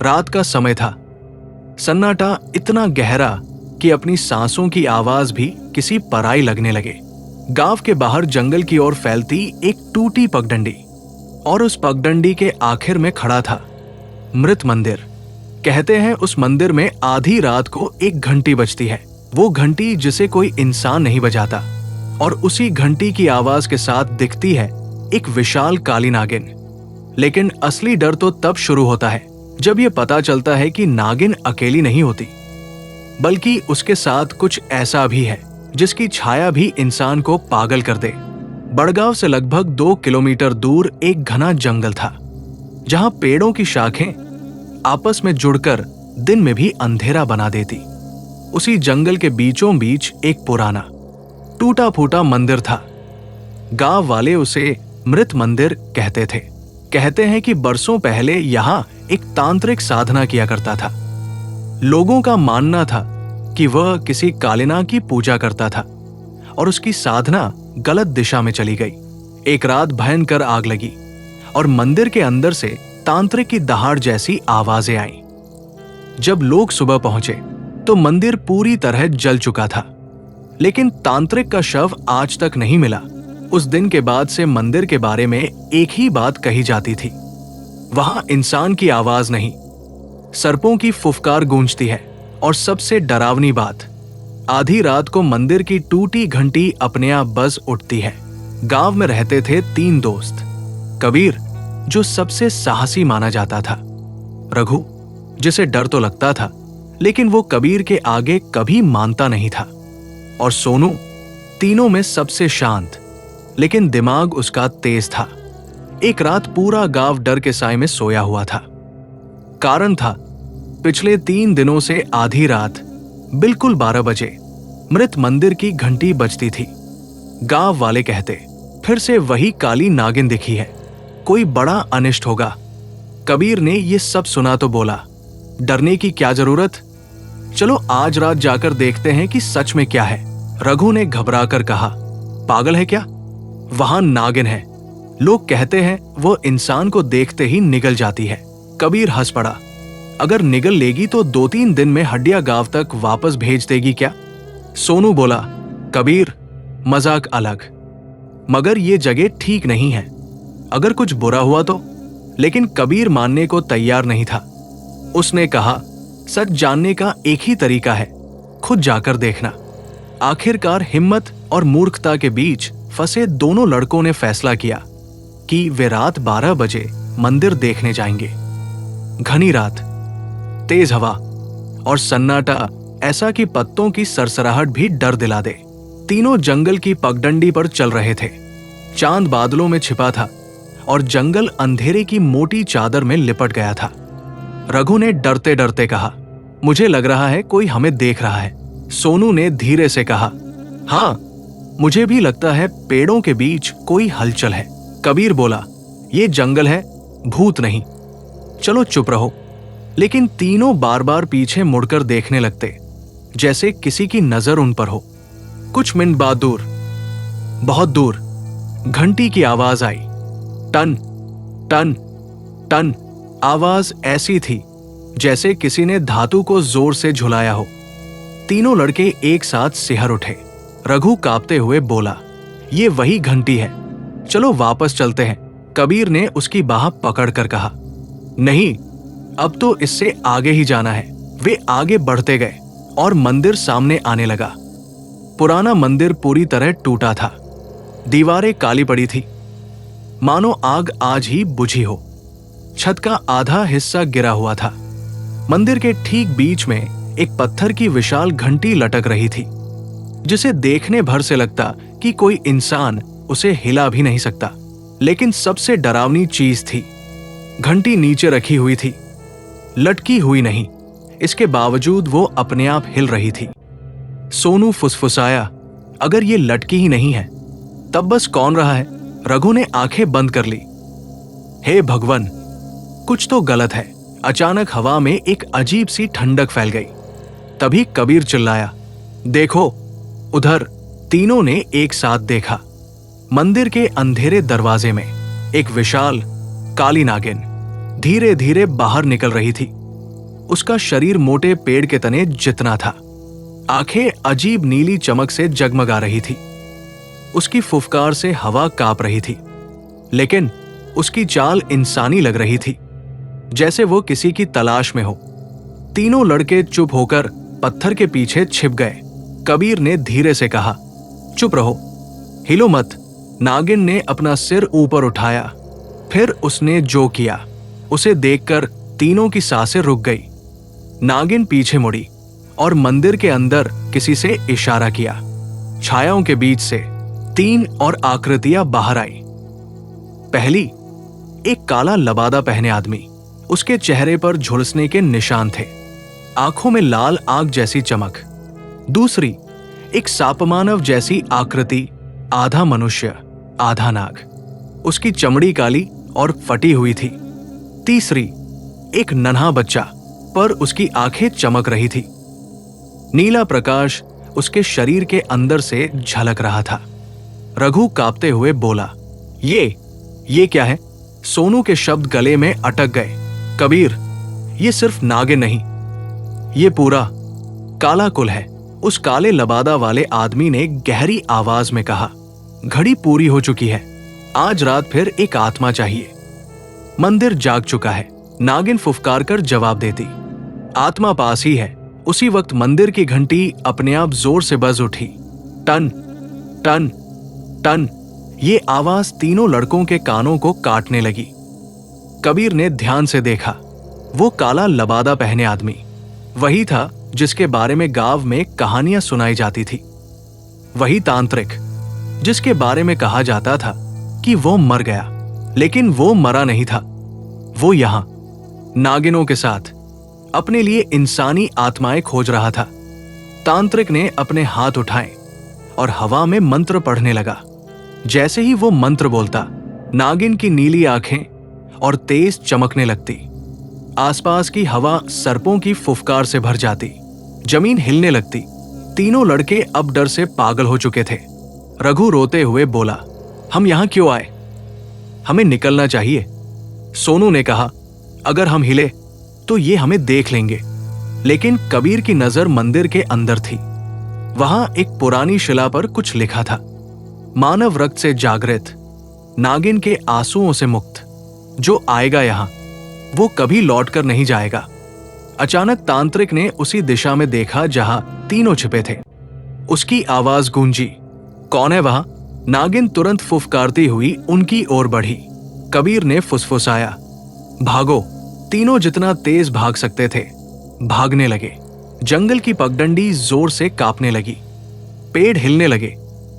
रात का समय था। सन्नाटा इतना गहरा कि अपनी सांसों की आवाज भी किसी पराई लगने लगे। गांव के बाहर जंगल की ओर फैलती एक टूटी पगडंडी, और उस पगडंडी के आखिर में खड़ा था मृत मंदिर। कहते हैं उस मंदिर में आधी रात को एक घंटी बजती है, वो घंटी जिसे कोई इंसान नहीं बजाता, और उसी घंटी की आवाज के साथ दिखती है एक विशाल काली नागिन। लेकिन असली डर तो तब शुरू होता है जब यह पता चलता है कि नागिन अकेली नहीं होती, बल्कि उसके साथ कुछ ऐसा भी है जिसकी छाया भी इंसान को पागल कर दे। बड़गांव से लगभग 2 किलोमीटर दूर एक घना जंगल था, जहां पेड़ों की शाखें आपस में जुड़कर दिन में भी अंधेरा बना देती। उसी जंगल के बीचों बीच एक पुराना टूटा फूटा मंदिर था। गांव वाले उसे मृत मंदिर कहते थे। कहते हैं कि बरसों पहले यहां एक तांत्रिक साधना किया करता था। लोगों का मानना था कि वह किसी कालिना की पूजा करता था और उसकी साधना गलत दिशा में चली गई। एक रात भयंकर आग लगी और मंदिर के अंदर से तांत्रिक की दहाड़ जैसी आवाजें आईं। जब लोग सुबह पहुंचे तो मंदिर पूरी तरह जल चुका था, लेकिन तांत्रिक का शव आज तक नहीं मिला। उस दिन के बाद से मंदिर के बारे में एक ही बात कही जाती थी, वहां इंसान की आवाज नहीं, सर्पों की फुफकार गूंजती है। और सबसे डरावनी बात, आधी रात को मंदिर की टूटी घंटी अपने आप बज उठती है। गांव में रहते थे 3 दोस्त। कबीर, जो सबसे साहसी माना जाता था, रघु, जिसे डर तो लगता था लेकिन वो कबीर के आगे कभी मानता नहीं था, और सोनू, तीनों में सबसे शांत, लेकिन दिमाग उसका तेज था। एक रात पूरा गांव डर के साए में सोया हुआ था। कारण था, पिछले 3 दिनों से आधी रात बिल्कुल 12 बजे मृत मंदिर की घंटी बजती थी। गांव वाले कहते, फिर से वही काली नागिन दिखी है, कोई बड़ा अनिष्ट होगा। कबीर ने ये सब सुना तो बोला, डरने की क्या जरूरत, चलो आज रात जाकर देखते हैं कि सच में क्या है। रघु ने घबराकर कहा, पागल है क्या, वहां नागिन है। लोग कहते हैं वो इंसान को देखते ही निगल जाती है। कबीर हंस पड़ा, अगर निगल लेगी तो 2-3 दिन में हड्डिया गांव तक वापस भेज देगी क्या। सोनू बोला, कबीर, मजाक अलग, मगर ये जगह ठीक नहीं है, अगर कुछ बुरा हुआ तो। लेकिन कबीर मानने को तैयार नहीं था। उसने कहा, सच जानने का एक ही तरीका है, खुद जाकर देखना। आखिरकार हिम्मत और मूर्खता के बीच फंसे दोनों लड़कों ने फैसला किया कि वे रात 12 बजे मंदिर देखने जाएंगे। घनी रात, तेज हवा और सन्नाटा ऐसा कि पत्तों की सरसराहट भी डर दिला दे। तीनों जंगल की पगडंडी पर चल रहे थे। चांद बादलों में छिपा था और जंगल अंधेरे की मोटी चादर में लिपट गया था। रघु ने डरते डरते कहा, मुझे लग रहा है कोई हमें देख रहा है। सोनू ने धीरे से कहा, हाँ, मुझे भी लगता है पेड़ों के बीच कोई हलचल है। कबीर बोला, ये जंगल है, भूत नहीं, चलो चुप रहो। लेकिन तीनों बार बार पीछे मुड़कर देखने लगते, जैसे किसी की नजर उन पर हो। कुछ मिनट बाद दूर, बहुत दूर, घंटी की आवाज आई। टन टन टन। आवाज ऐसी थी जैसे किसी ने धातु को जोर से झुलाया हो। तीनों लड़के एक साथ सिहर उठे। रघु कांपते हुए बोला, ये वही घंटी है, चलो वापस चलते हैं। कबीर ने उसकी बाह पकड़कर कहा, नहीं, अब तो इससे आगे ही जाना है। वे आगे बढ़ते गए और मंदिर सामने आने लगा। पुराना मंदिर पूरी तरह टूटा था, दीवारें काली पड़ी थी, मानो आग आज ही बुझी हो। छत का आधा हिस्सा गिरा हुआ था। मंदिर के ठीक बीच में एक पत्थर की विशाल घंटी लटक रही थी, जिसे देखने भर से लगता कि कोई इंसान उसे हिला भी नहीं सकता। लेकिन सबसे डरावनी चीज थी, घंटी नीचे रखी हुई थी, लटकी हुई नहीं। इसके बावजूद वो अपने आप हिल रही थी। सोनू फुसफुसाया, अगर ये लटकी ही नहीं है तब बस कौन रहा है। रघु ने आंखें बंद कर ली। हे भगवान, कुछ तो गलत है। अचानक हवा में एक अजीब सी ठंडक फैल गई। तभी कबीर चिल्लाया, देखो उधर। तीनों ने एक साथ देखा। मंदिर के अंधेरे दरवाजे में एक विशाल काली नागिन धीरे धीरे बाहर निकल रही थी। उसका शरीर मोटे पेड़ के तने जितना था। आंखें अजीब नीली चमक से जगमगा रही थी। उसकी फुफकार से हवा कांप रही थी, लेकिन उसकी चाल इंसानी लग रही थी, जैसे वो किसी की तलाश में हो। तीनों लड़के चुप होकर पत्थर के पीछे छिप गए। कबीर ने धीरे से कहा, चुप रहो, हिलो मत। नागिन ने अपना सिर ऊपर उठाया। फिर उसने जो किया उसे देखकर तीनों की सांसें रुक गई। नागिन पीछे मुड़ी और मंदिर के अंदर किसी से इशारा किया। छायाओं के बीच से 3 और आकृतियां बाहर आई। पहली, एक काला लबादा पहने आदमी। उसके चेहरे पर झुलसने के निशान थे, आंखों में लाल आग जैसी चमक। दूसरी, एक सापमानव जैसी आकृति, आधा मनुष्य आधा नाग। उसकी चमड़ी काली और फटी हुई थी। तीसरी, एक नन्हा बच्चा, पर उसकी आंखें चमक रही थी। नीला प्रकाश उसके शरीर के अंदर से झलक रहा था। रघु कांपते हुए बोला, ये क्या है? सोनू के शब्द गले में अटक गए। कबीर, ये सिर्फ नागिन नहीं, ये पूरा काला कुल है। उस काले लबादा वाले आदमी ने गहरी आवाज में कहा, घड़ी पूरी हो चुकी है, आज रात फिर एक आत्मा चाहिए। मंदिर जाग चुका है, नागिन फुफकार कर जवाब देती, आत्मा पास ही है। उसी वक्त मंदिर की घंटी अपने आप जोर से बज उठी। टन टन टन। ये आवाज तीनों लड़कों के कानों को काटने लगी। कबीर ने ध्यान से देखा। वो काला लबादा पहने आदमी वही था जिसके बारे में गांव में कहानियां सुनाई जाती थी। वही तांत्रिक जिसके बारे में कहा जाता था कि वो मर गया, लेकिन वो मरा नहीं था। वो यहां नागिनों के साथ अपने लिए इंसानी आत्माएं खोज रहा था। तांत्रिक ने अपने हाथ उठाए और हवा में मंत्र पढ़ने लगा। जैसे ही वो मंत्र बोलता, नागिन की नीली आंखें और तेज चमकने लगती। आसपास की हवा सर्पों की फुफकार से भर जाती। जमीन हिलने लगती। तीनों लड़के अब डर से पागल हो चुके थे। रघु रोते हुए बोला, हम यहां क्यों आए? हमें निकलना चाहिए। सोनू ने कहा, अगर हम हिले तो ये हमें देख लेंगे। लेकिन कबीर की नजर मंदिर के अंदर थी। वहां एक पुरानी शिला पर कुछ लिखा था, मानव रक्त से जागृत, नागिन के आंसुओं से मुक्त। जो आएगा यहां, वो कभी लौटकर नहीं जाएगा। अचानक तांत्रिक ने उसी दिशा में देखा जहां तीनों छिपे थे। उसकी आवाज गूंजी, कौन है वहां? नागिन तुरंत फुफकारती हुई उनकी ओर बढ़ी। कबीर ने फुसफुसाया, भागो। तीनों जितना तेज भाग सकते थे भागने लगे। जंगल की पगडंडी जोर से कांपने लगी। पेड़ हिलने लगे।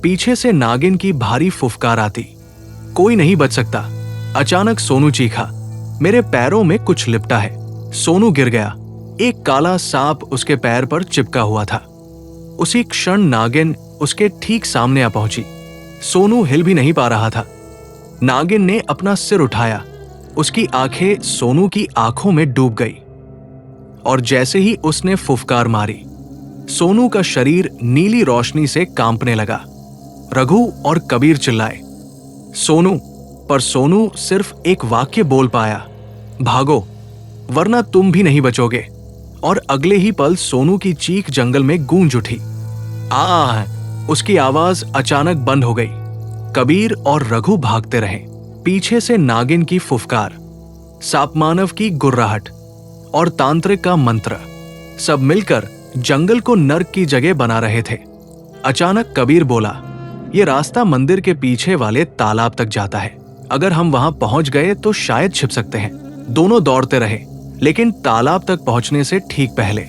पीछे से नागिन की भारी फुफकार आती। कोई नहीं बच सकता। अचानक सोनू चीखा, मेरे पैरों में कुछ लिपटा है। सोनू गिर गया। एक काला सांप उसके पैर पर चिपका हुआ था। उसी क्षण नागिन उसके ठीक सामने आ पहुंची। सोनू हिल भी नहीं पा रहा था। नागिन ने अपना सिर उठाया। उसकी आंखें सोनू की आंखों में डूब गई और जैसे ही उसने फुफकार मारी, सोनू का शरीर नीली रोशनी से कांपने लगा। रघु और कबीर चिल्लाए, सोनू! पर सोनू सिर्फ एक वाक्य बोल पाया, भागो, वरना तुम भी नहीं बचोगे। और अगले ही पल सोनू की चीख जंगल में गूंज उठी। उसकी आवाज अचानक बंद हो गई। कबीर और रघु भागते रहे। पीछे से नागिन की फुफकार, सापमानव की गुर्राहट और तांत्रिक का मंत्र, सब मिलकर जंगल को नर्क की जगह बना रहे थे। अचानक कबीर बोला, यह रास्ता मंदिर के पीछे वाले तालाब तक जाता है। अगर हम वहां पहुंच गए तो शायद छिप सकते हैं। दोनों दौड़ते रहे, लेकिन तालाब तक पहुंचने से ठीक पहले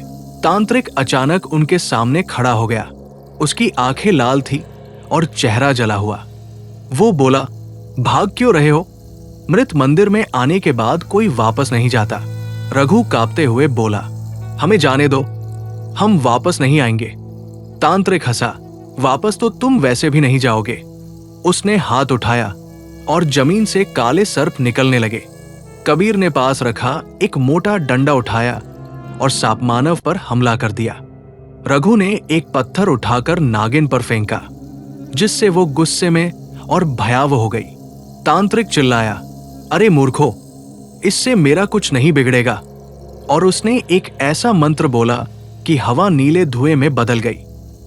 तांत्रिक अचानक उनके सामने खड़ा हो गया। उसकी आंखें लाल थी और चेहरा जला हुआ। वो बोला, भाग क्यों रहे हो? मृत मंदिर में आने के बाद कोई वापस नहीं जाता। रघु कांपते हुए बोला, हमें जाने दो, हम वापस नहीं आएंगे। तांत्रिक हंसा, वापस तो तुम वैसे भी नहीं जाओगे। उसने हाथ उठाया और जमीन से काले सर्प निकलने लगे। कबीर ने पास रखा एक मोटा डंडा उठाया और सापमानव पर हमला कर दिया। रघु ने एक पत्थर उठाकर नागिन पर फेंका, जिससे वो गुस्से में और भयावह हो गई। तांत्रिक चिल्लाया, अरे मूर्खो, इससे मेरा कुछ नहीं बिगड़ेगा। और उसने एक ऐसा मंत्र बोला कि हवा नीले धुएं में बदल गई।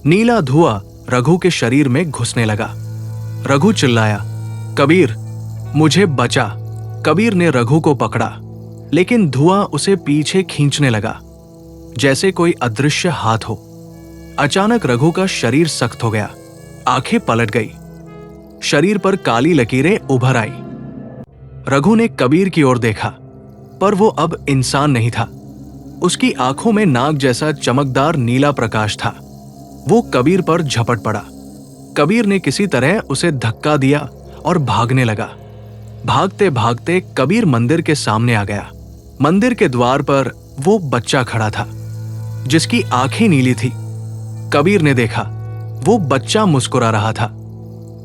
नीला धुआं रघु के शरीर में घुसने लगा। रघु चिल्लाया, कबीर, मुझे बचा। कबीर ने रघु को पकड़ा, लेकिन धुआं उसे पीछे खींचने लगा, जैसे कोई अदृश्य हाथ हो। अचानक रघु का शरीर सख्त हो गया, आंखें पलट गई, शरीर पर काली लकीरें उभर आई। रघु ने कबीर की ओर देखा, पर वो अब इंसान नहीं था। उसकी आंखों में नाग जैसा चमकदार नीला प्रकाश था। वो कबीर पर झपट पड़ा। कबीर ने किसी तरह उसे धक्का दिया और भागने लगा। भागते भागते कबीर मंदिर के सामने आ गया। मंदिर के द्वार पर वो बच्चा खड़ा था, जिसकी आंखें नीली थी। कबीर ने देखा, वो बच्चा मुस्कुरा रहा था,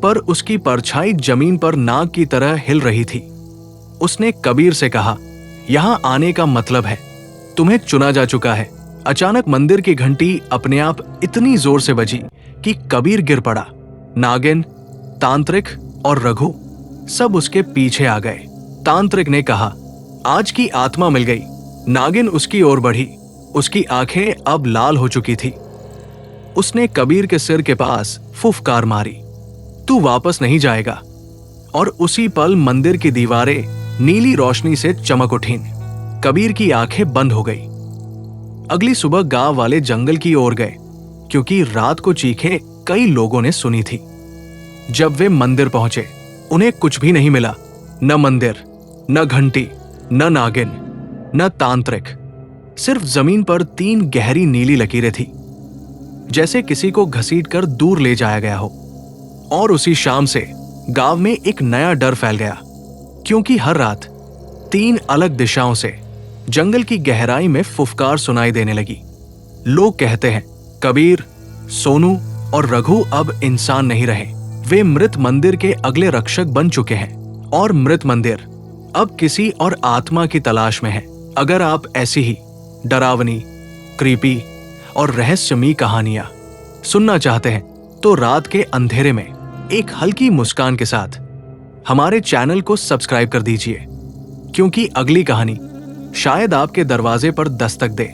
पर उसकी परछाई जमीन पर नाग की तरह हिल रही थी। उसने कबीर से कहा, यहां आने का मतलब है, तुम्हें चुना जा चुका है। अचानक मंदिर की घंटी अपने आप इतनी जोर से बजी कि कबीर गिर पड़ा। नागिन, तांत्रिक और रघु सब उसके पीछे आ गए। तांत्रिक ने कहा, आज की आत्मा मिल गई। नागिन उसकी ओर बढ़ी। उसकी आंखें अब लाल हो चुकी थी। उसने कबीर के सिर के पास फुफकार मारी, तू वापस नहीं जाएगा। और उसी पल मंदिर की दीवारें नीली रोशनी से चमक उठीं। कबीर की आंखें बंद हो गई। अगली सुबह गांव वाले जंगल की ओर गए, क्योंकि रात को चीखें कई लोगों ने सुनी थी। जब वे मंदिर पहुंचे, उन्हें कुछ भी नहीं मिला। न मंदिर, न घंटी, न नागिन, न तांत्रिक। सिर्फ जमीन पर 3 गहरी नीली लकीरें थी, जैसे किसी को घसीटकर दूर ले जाया गया हो। और उसी शाम से गांव में एक नया डर फैल गया, क्योंकि हर रात 3 अलग दिशाओं से जंगल की गहराई में फुफकार सुनाई देने लगी। लोग कहते हैं, कबीर, सोनू और रघु अब इंसान नहीं रहे। वे मृत मंदिर के अगले रक्षक बन चुके हैं, और मृत मंदिर अब किसी और आत्मा की तलाश में है। अगर आप ऐसी ही डरावनी, क्रीपी और रहस्यमयी कहानियां सुनना चाहते हैं, तो रात के अंधेरे में एक हल्की मुस्कान के साथ हमारे चैनल को सब्सक्राइब कर दीजिए, क्योंकि अगली कहानी शायद आपके दरवाजे पर दस्तक दे।